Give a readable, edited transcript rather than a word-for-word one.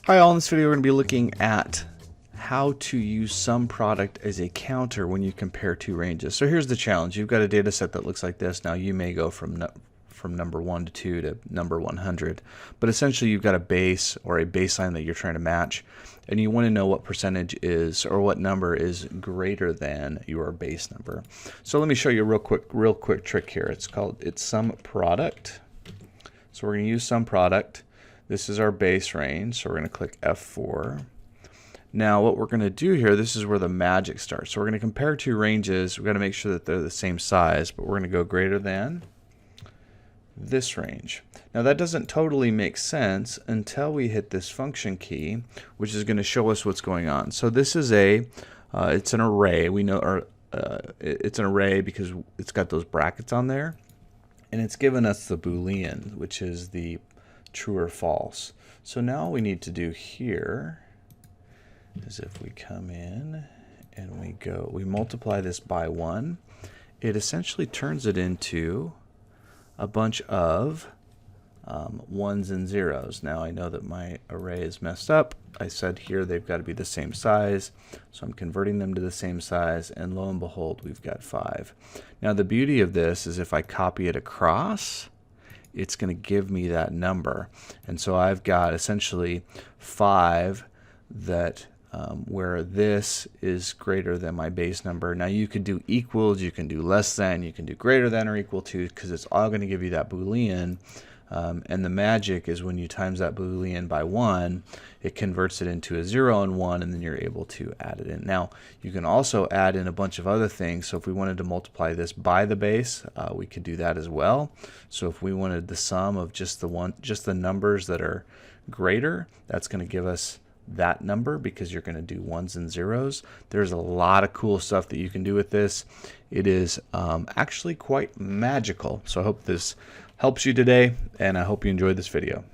Hi all, in this video we're going to be looking at how to use SumProduct as a counter when you compare two ranges. So here's the challenge. You've got a data set that looks like this. Now you may go from number 1 to 2 to number 100, but essentially you've got a base or a baseline that you're trying to match, and you want to know what percentage is or what number is greater than your base number. So let me show you a real quick trick here. It's SumProduct. So we're going to use SumProduct. This is our base range, so we're going to click F4. Now what we're going to do here, this is where the magic starts. So we're going to compare two ranges. We've got to make sure that they're the same size, but we're going to go greater than this range. Now that doesn't totally make sense until we hit this function key, which is going to show us what's going on. So this is it's an array. We know it's an array because it's got those brackets on there, and it's given us the Boolean, which is the true or false. So now all we need to do here is if we come in and we multiply this by 1, it essentially turns it into a bunch of ones and zeros. Now I know that my array is messed up. I said here they've got to be the same size, so I'm converting them to the same size, and lo and behold, we've got 5. Now the beauty of this is if I copy it across, it's going to give me that number. And so I've got essentially 5 that where this is greater than my base number. Now you can do equals, you can do less than, you can do greater than or equal to, because it's all going to give you that Boolean. And the magic is when you times that Boolean by 1, it converts it into a 0 and 1, and then you're able to add it in. Now you can also add in a bunch of other things. So if we wanted to multiply this by the base, we could do that as well. So if we wanted the sum of just the numbers that are greater, that's going to give us that number because you're going to do ones and zeros. There's a lot of cool stuff that you can do with this. It is actually quite magical. So I hope this helps you today, and I hope you enjoyed this video.